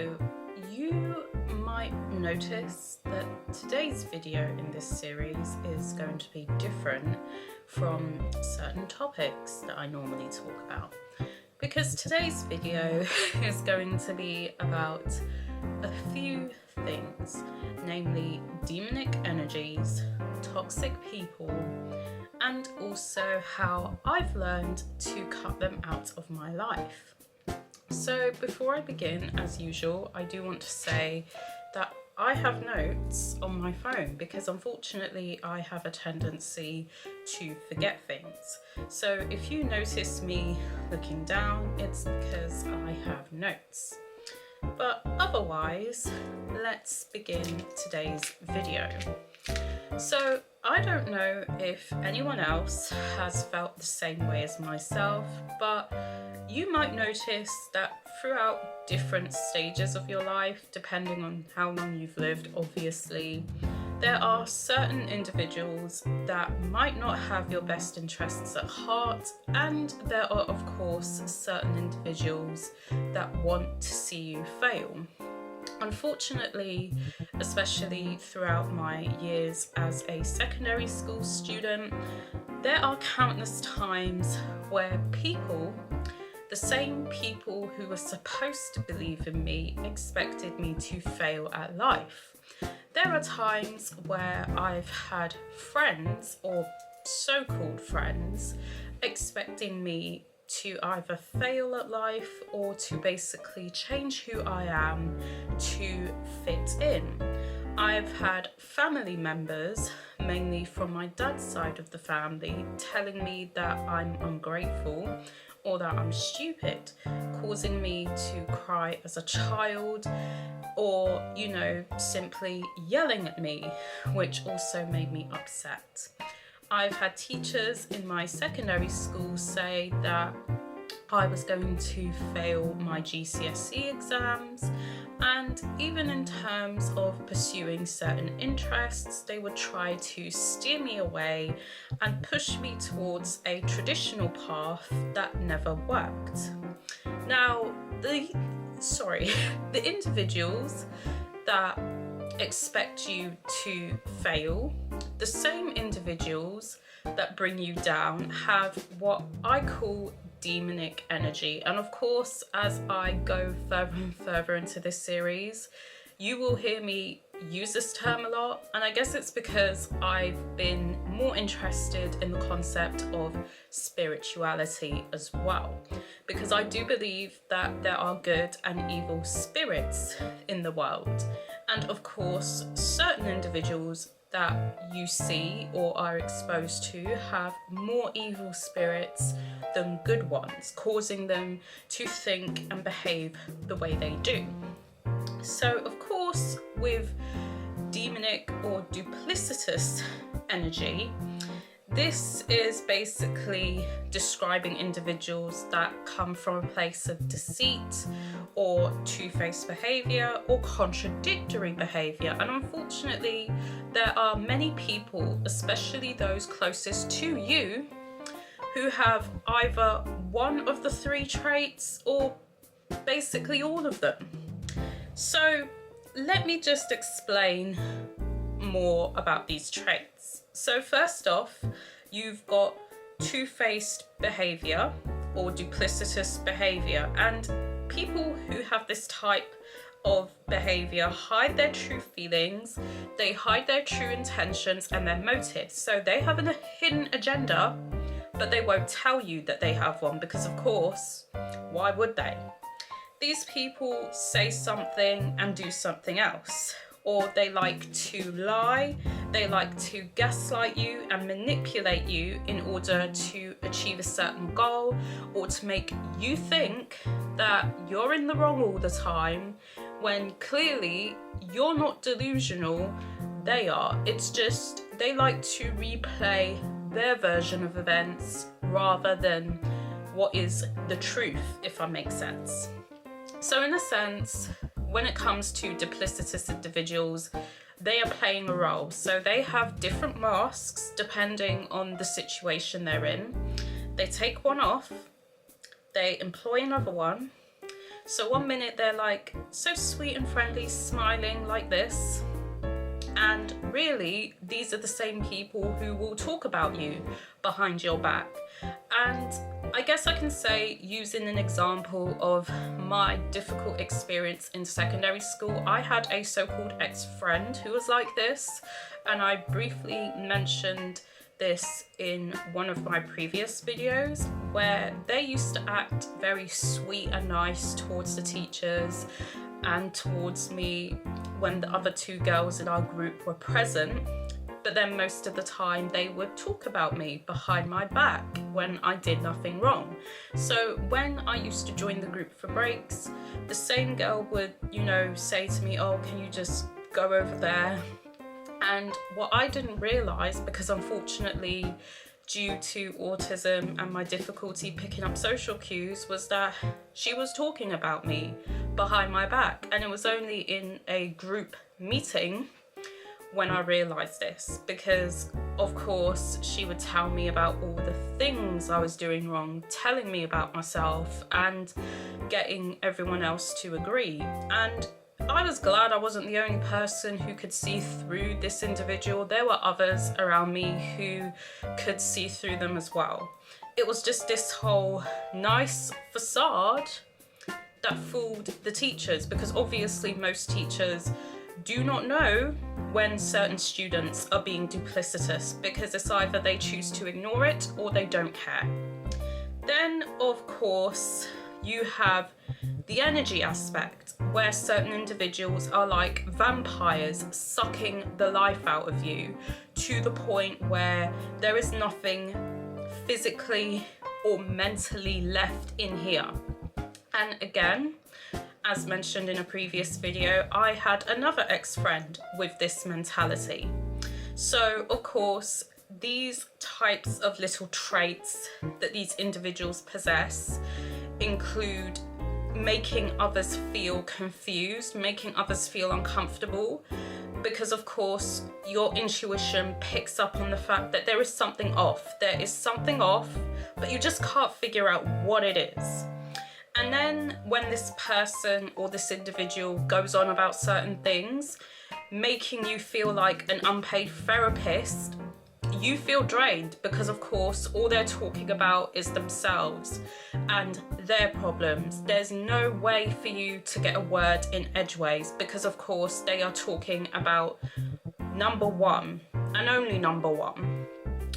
So you might notice that today's video in this series is going to be different from certain topics that I normally talk about, because today's video is going to be about a few things, namely demonic energies, toxic people, and also how I've learned to cut them out of my life. So before I begin, as usual, I do want to say that I have notes on my phone because unfortunately I have a tendency to forget things. So if you notice me looking down, it's because I have notes. But otherwise, let's begin today's video. So I don't know if anyone else has felt the same way as myself, but you might notice that throughout different stages of your life, depending on how long you've lived, obviously, there are certain individuals that might not have your best interests at heart, and there are, of course, certain individuals that want to see you fail. Unfortunately, especially throughout my years as a secondary school student, there are countless times where people, the same people who were supposed to believe in me, expected me to fail at life. There are times where I've had friends, or so-called friends, expecting me to either fail at life or to basically change who I am to fit in. I've had family members, mainly from my dad's side of the family, telling me that I'm ungrateful or that I'm stupid, causing me to cry as a child, or, simply yelling at me, which also made me upset. I've had teachers in my secondary school say that I was going to fail my GCSE exams, and even in terms of pursuing certain interests, they would try to steer me away and push me towards a traditional path that never worked. Now, the individuals that expect you to fail, the same individuals that bring you down, have what I call demonic energy. And of course, as I go further and further into this series, you will hear me use this term a lot, and I guess it's because I've been more interested in the concept of spirituality as well, because I do believe that there are good and evil spirits in the world, and of course certain individuals that you see or are exposed to have more evil spirits than good ones, causing them to think and behave the way they do. So of course, with demonic or duplicitous energy, this is basically describing individuals that come from a place of deceit or two-faced behaviour or contradictory behaviour. And unfortunately, there are many people, especially those closest to you, who have either one of the three traits or basically all of them. So let me just explain more about these traits. So first off, you've got two-faced behaviour or duplicitous behaviour, and people who have this type of behaviour hide their true feelings, they hide their true intentions and their motives. So they have a hidden agenda, but they won't tell you that they have one because, of course, why would they? These people say something and do something else, or they like to lie, they like to gaslight you and manipulate you in order to achieve a certain goal, or to make you think that you're in the wrong all the time, when clearly you're not delusional, they are. It's just they like to replay their version of events rather than what is the truth, if that makes sense. So in a sense, when it comes to duplicitous individuals, they are playing a role. So they have different masks depending on the situation they're in. They take one off, they employ another one, So one minute they're like so sweet and friendly, smiling like this, and really these are the same people who will talk about you behind your back. And I guess I can say, using an example of my difficult experience in secondary school, I had a so-called ex-friend who was like this, and I briefly mentioned this in one of my previous videos, where they used to act very sweet and nice towards the teachers and towards me when the other two girls in our group were present, but then most of the time they would talk about me behind my back when I did nothing wrong. So when I used to join the group for breaks, the same girl would, you know, say to me, oh, can you just go over there? And what I didn't realise, because unfortunately due to autism and my difficulty picking up social cues, was that she was talking about me behind my back. And it was only in a group meeting when I realised this, because of course she would tell me about all the things I was doing wrong, telling me about myself and getting everyone else to agree. And I was glad I wasn't the only person who could see through this individual. There were others around me who could see through them as well. It was just this whole nice facade that fooled the teachers, because obviously most teachers do not know when certain students are being duplicitous, because it's either they choose to ignore it or they don't care. Then of course you have the energy aspect, where certain individuals are like vampires sucking the life out of you, to the point where there is nothing physically or mentally left in here. And again, as mentioned in a previous video, I had another ex-friend with this mentality. So of course these types of little traits that these individuals possess include making others feel confused, making others feel uncomfortable, because of course your intuition picks up on the fact that there is something off. There is something off, but you just can't figure out what it is. And then when this person or this individual goes on about certain things, making you feel like an unpaid therapist, you feel drained, because of course all they're talking about is themselves and their problems. There's no way for you to get a word in edgeways, because of course they are talking about number one and only number one.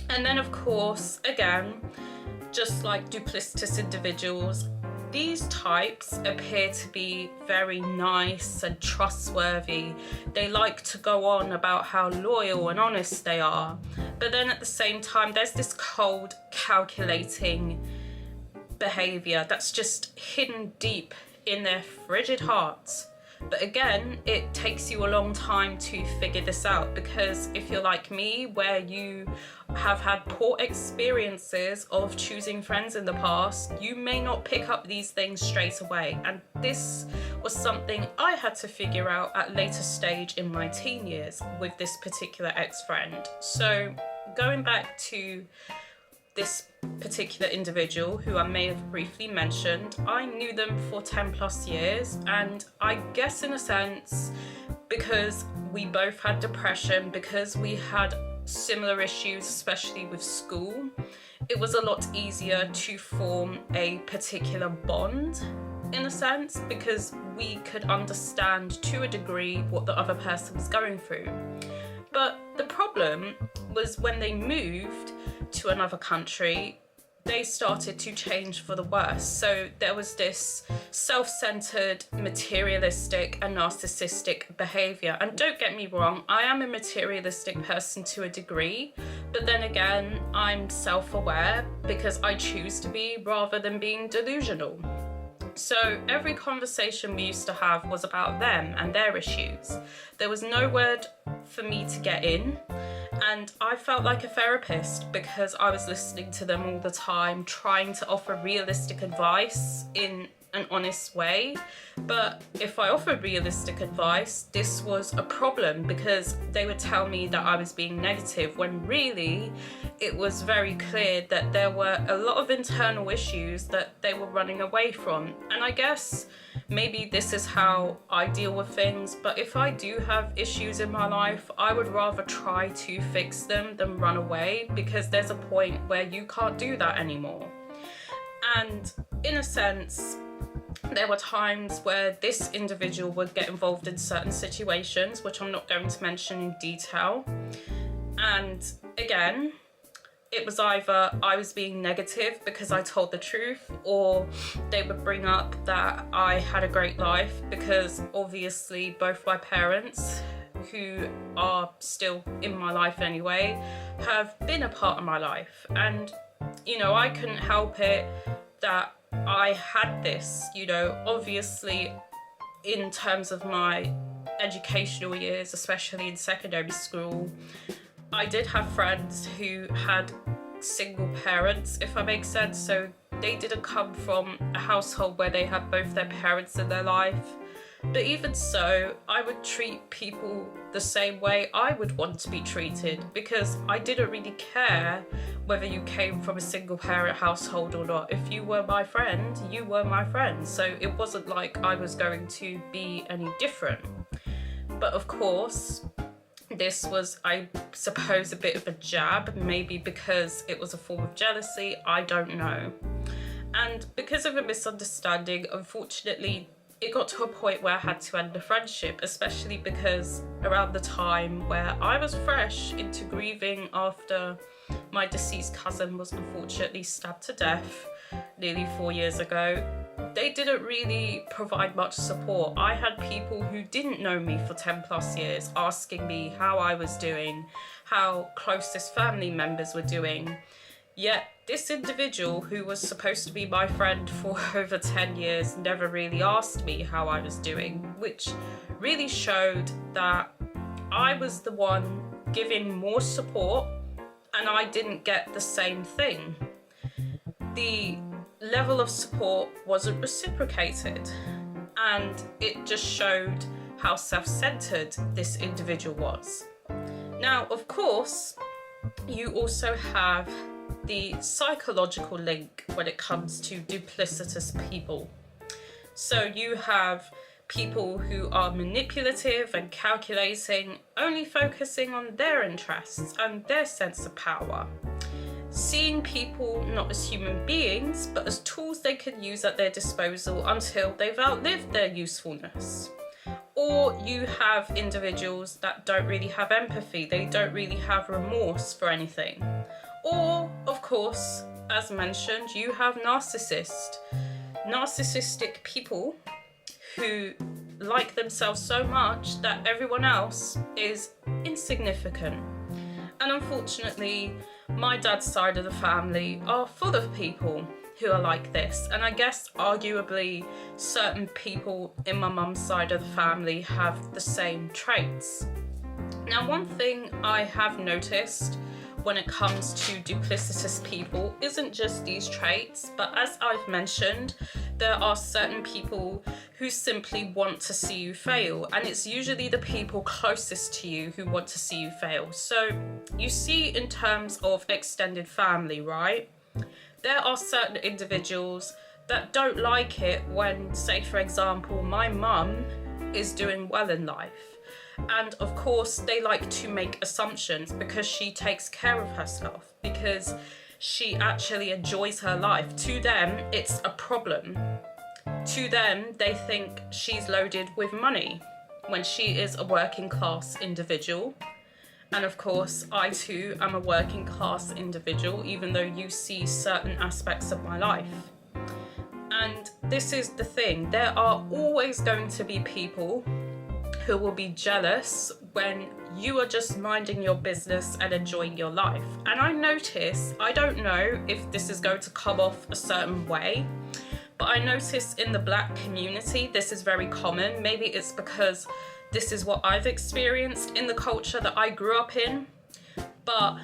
And then of course, again, just like duplicitous individuals, these types appear to be very nice and trustworthy. They like to go on about how loyal and honest they are. But then at the same time, there's this cold, calculating behaviour that's just hidden deep in their frigid hearts. But again, it takes you a long time to figure this out, because if you're like me, where you have had poor experiences of choosing friends in the past, you may not pick up these things straight away. And this was something I had to figure out at a later stage in my teen years with this particular ex-friend. So going back to this particular individual who I may have briefly mentioned, I knew them for 10 plus years, and I guess in a sense, because we both had depression, because we had similar issues, especially with school, it was a lot easier to form a particular bond in a sense, because we could understand to a degree what the other person was going through. But the problem was when they moved to another country, they started to change for the worse. So there was this self-centered, materialistic and narcissistic behavior. And don't get me wrong, I am a materialistic person to a degree, but then again, I'm self-aware because I choose to be, rather than being delusional. So every conversation we used to have was about them and their issues. There was no word for me to get in, and I felt like a therapist because I was listening to them all the time, trying to offer realistic advice in an honest way. But if I offered realistic advice, this was a problem because they would tell me that I was being negative when really it was very clear that there were a lot of internal issues that they were running away from. And I guess maybe this is how I deal with things, but if I do have issues in my life, I would rather try to fix them than run away, because there's a point where you can't do that anymore. And in a sense, there were times where this individual would get involved in certain situations, which I'm not going to mention in detail. And again, it was either I was being negative because I told the truth, or they would bring up that I had a great life because obviously both my parents, who are still in my life anyway, have been a part of my life. And, you know, I couldn't help it that I had this, you know, obviously in terms of my educational years, especially in secondary school, I did have friends who had single parents, if that makes sense. So they didn't come from a household where they had both their parents in their life. But even so, I would treat people the same way I would want to be treated, because I didn't really care whether you came from a single parent household or not. If you were my friend, you were my friend. So it wasn't like I was going to be any different. But of course, this was, I suppose, a bit of a jab, maybe because it was a form of jealousy, I don't know. And because of a misunderstanding, unfortunately, it got to a point where I had to end the friendship, especially because around the time where I was fresh into grieving after my deceased cousin was unfortunately stabbed to death nearly 4 years ago, they didn't really provide much support. I had people who didn't know me for 10 plus years asking me how I was doing, how closest family members were doing. Yet this individual, who was supposed to be my friend for over 10 years, never really asked me how I was doing, which really showed that I was the one giving more support and I didn't get the same thing. The level of support wasn't reciprocated, and it just showed how self-centered this individual was. Now, of course, you also have the psychological link when it comes to duplicitous people. So you have people who are manipulative and calculating, only focusing on their interests and their sense of power, seeing people not as human beings but as tools they can use at their disposal until they've outlived their usefulness. Or you have individuals that don't really have empathy, they don't really have remorse for anything. Or, of course, as mentioned, you have narcissistic people who like themselves so much that everyone else is insignificant. And unfortunately, my dad's side of the family are full of people who are like this. And I guess arguably certain people in my mum's side of the family have the same traits. Now, one thing I have noticed when it comes to duplicitous people isn't just these traits, but as I've mentioned, there are certain people who simply want to see you fail, and it's usually the people closest to you who want to see you fail. So you see, in terms of extended family, right? There are certain individuals that don't like it when, say for example, my mum is doing well in life. And of course, they like to make assumptions because she takes care of herself, because she actually enjoys her life. To them, it's a problem. To them, they think she's loaded with money when she is a working class individual. And of course, I too am a working class individual, even though you see certain aspects of my life. And this is the thing, there are always going to be people who will be jealous when you are just minding your business and enjoying your life. And I notice, I don't know if this is going to come off a certain way, but I notice in the Black community, this is very common. Maybe it's because this is what I've experienced in the culture that I grew up in, but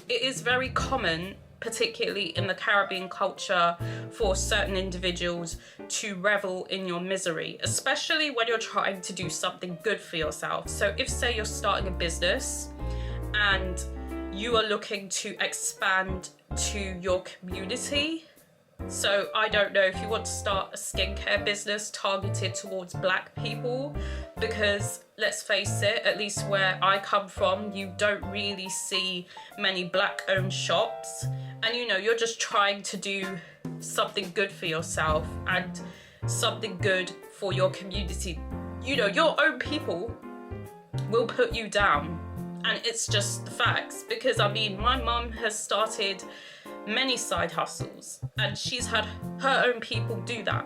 it is very common particularly in the Caribbean culture, for certain individuals to revel in your misery, especially when you're trying to do something good for yourself. So if, say, you're starting a business and you are looking to expand to your community, so I don't know, if you want to start a skincare business targeted towards Black people, because let's face it, at least where I come from, you don't really see many Black owned shops, and you know, you're just trying to do something good for yourself and something good for your community. You know, your own people will put you down, and it's just the facts. Because I mean, my mum has started many side hustles and she's had her own people do that.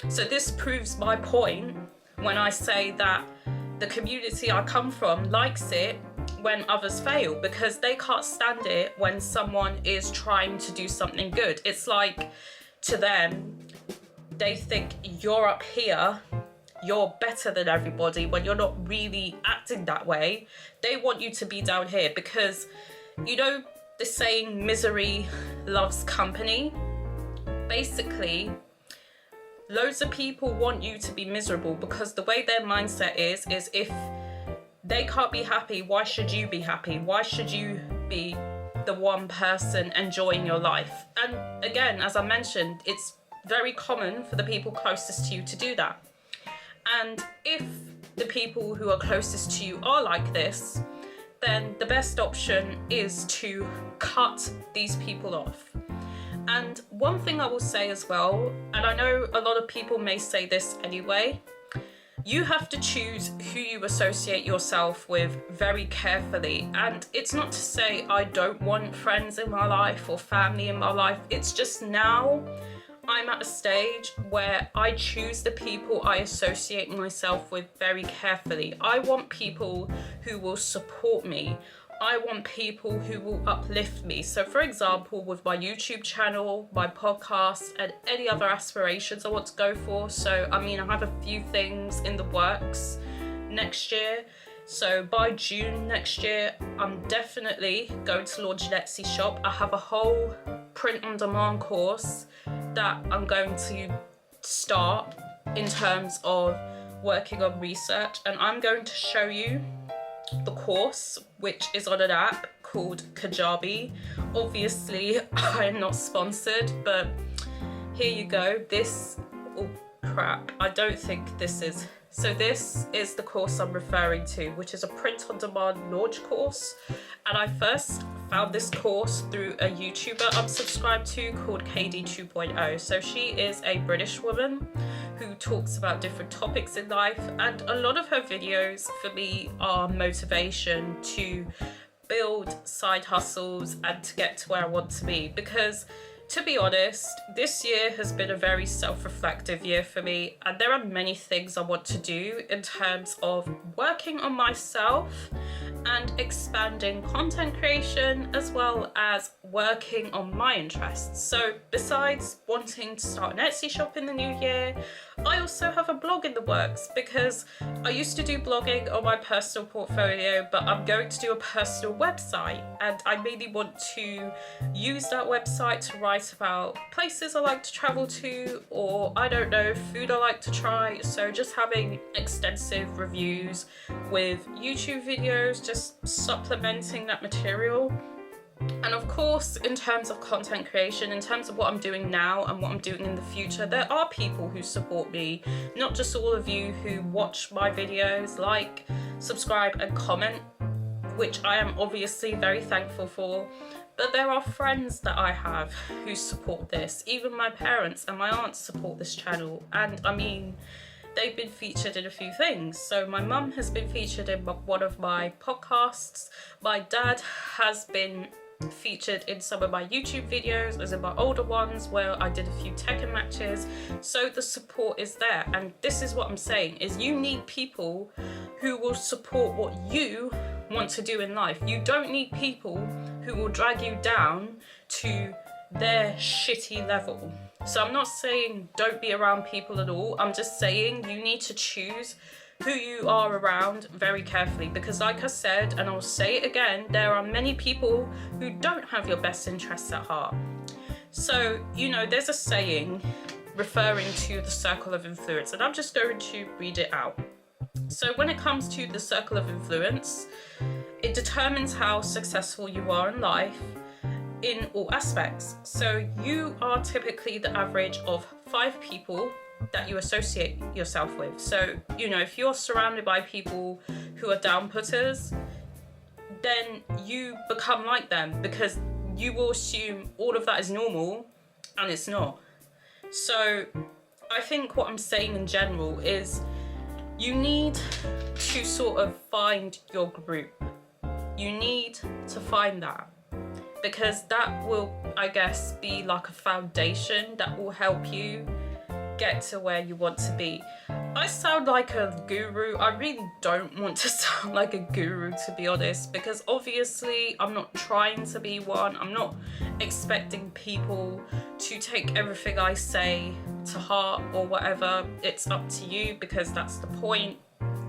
So this proves my point when I say that the community I come from likes it when others fail, because they can't stand it when someone is trying to do something good. It's like, to them, they think you're up here, you're better than everybody, when you're not really acting that way. They want you to be down here because, you know, the saying, misery loves company. Basically, loads of people want you to be miserable, because the way their mindset is if they can't be happy, why should you be happy? Why should you be the one person enjoying your life? And again, as I mentioned, it's very common for the people closest to you to do that. And if the people who are closest to you are like this, then the best option is to cut these people off. And one thing I will say as well, and I know a lot of people may say this anyway, you have to choose who you associate yourself with very carefully. And it's not to say I don't want friends in my life or family in my life. It's just now I'm at a stage where I choose the people I associate myself with very carefully. I want people who will support me. I want people who will uplift me. So for example, with my YouTube channel, my podcast, and any other aspirations I want to go for. So I mean, I have a few things in the works next year. So by June next year, I'm definitely going to launch an Etsy shop. I have a whole print-on-demand course that I'm going to start in terms of working on research, and I'm going to show you the course, which is on an app called Kajabi. Obviously, I'm not sponsored, but here you go. This, oh crap, I don't think this is. So this is the course I'm referring to, which is a print-on-demand launch course. And I first found this course through a YouTuber I'm subscribed to called KD 2.0. So she is a British woman who talks about different topics in life, and a lot of her videos for me are motivation to build side hustles and to get to where I want to be. Because to be honest, this year has been a very self-reflective year for me, and there are many things I want to do in terms of working on myself and expanding content creation, as well as working on my interests. So besides wanting to start an Etsy shop in the new year, I also have a blog in the works, because I used to do blogging on my personal portfolio, but I'm going to do a personal website, and I really want to use that website to write about places I like to travel to, or I don't know, food I like to try. So just having extensive reviews with YouTube videos, just supplementing that material. And of course, in terms of content creation, in terms of what I'm doing now and what I'm doing in the future, there are people who support me, not just all of you who watch my videos, like, subscribe and comment, which I am obviously very thankful for. But there are friends that I have who support this. Even my parents and my aunts support this channel. And I mean, they've been featured in a few things. So my mum has been featured in one of my podcasts. My dad has been featured in some of my YouTube videos, as in my older ones where I did a few Tekken matches. So the support is there, and this is what I'm saying, is you need people who will support what you want to do in life. You don't need people who will drag you down to their shitty level. So I'm not saying don't be around people at all. I'm just saying you need to choose who you are around very carefully, because like I said, and I'll say it again, there are many people who don't have your best interests at heart. So, you know, there's a saying referring to the circle of influence, and I'm just going to read it out. So when it comes to the circle of influence, it determines how successful you are in life in all aspects. So you are typically the average of 5 people that you associate yourself with. So, you know, if you're surrounded by people who are down-putters, then you become like them, because you will assume all of that is normal, and it's not. So I think what I'm saying in general is you need to sort of find your group. You need to find that, because that will, I guess, be like a foundation that will help you get to where you want to be. I sound like a guru. I really don't want to sound like a guru, to be honest, because obviously I'm not trying to be one. I'm not expecting people to take everything I say to heart or whatever. It's up to you, because that's the point.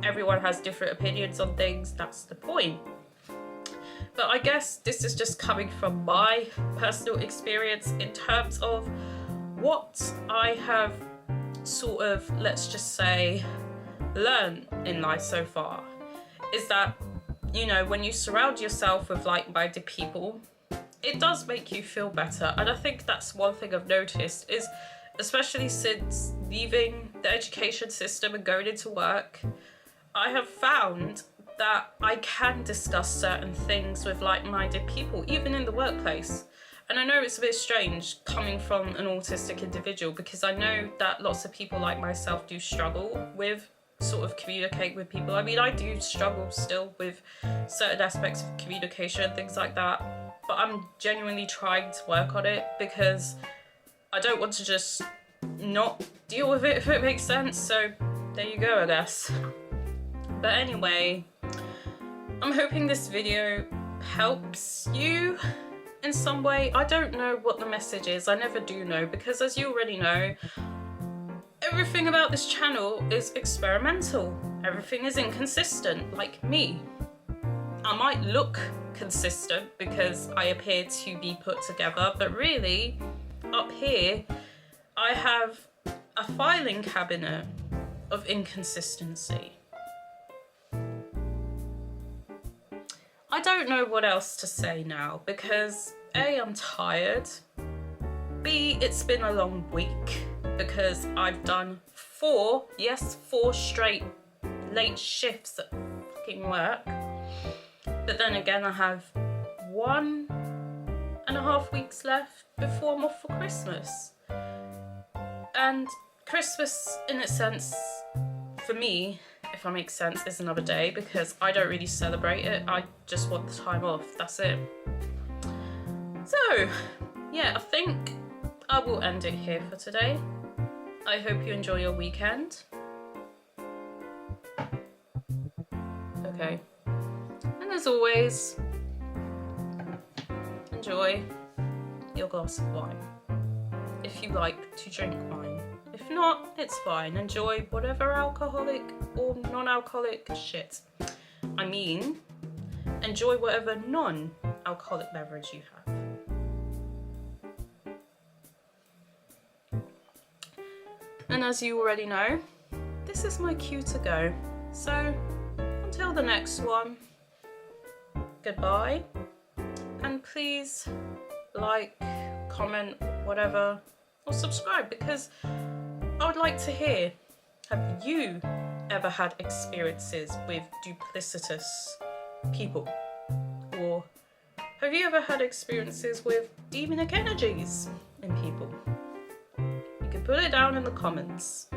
Everyone has different opinions on things. That's the point. But I guess this is just coming from my personal experience in terms of what I have sort of, let's just say, learned in life so far, is that, you know, when you surround yourself with like-minded people, it does make you feel better. And I think that's one thing I've noticed, is especially since leaving the education system and going into work, I have found that I can discuss certain things with like-minded people, even in the workplace. And I know it's a bit strange coming from an autistic individual, because I know that lots of people like myself do struggle with sort of communicate with people. I mean, I do struggle still with certain aspects of communication and things like that, but I'm genuinely trying to work on it, because I don't want to just not deal with it, if it makes sense. So there you go, I guess. But anyway, I'm hoping this video helps you in some way. I don't know what the message is. I never do know, because as you already know, everything about this channel is experimental. Everything is inconsistent, like me. I might look consistent because I appear to be put together, but really, up here, I have a filing cabinet of inconsistency. I don't know what else to say now, because A, I'm tired, B, it's been a long week, because I've done 4 straight late shifts at fucking work. But then again, I have 1.5 weeks left before I'm off for Christmas. And Christmas, in a sense, for me, if that makes sense, is another day, because I don't really celebrate it. I just want the time off, that's it. So, yeah, I think I will end it here for today. I hope you enjoy your weekend. Okay. And as always, enjoy your glass of wine, if you like to drink wine. If not, it's fine. Enjoy whatever alcoholic or non-alcoholic shit. I mean, enjoy whatever non-alcoholic beverage you have. And as you already know, this is my cue to go. So, until the next one, goodbye. And please like, comment, whatever, or subscribe, because I would like to hear, have you ever had experiences with duplicitous people? Or have you ever had experiences with demonic energies in people? You can put it down in the comments.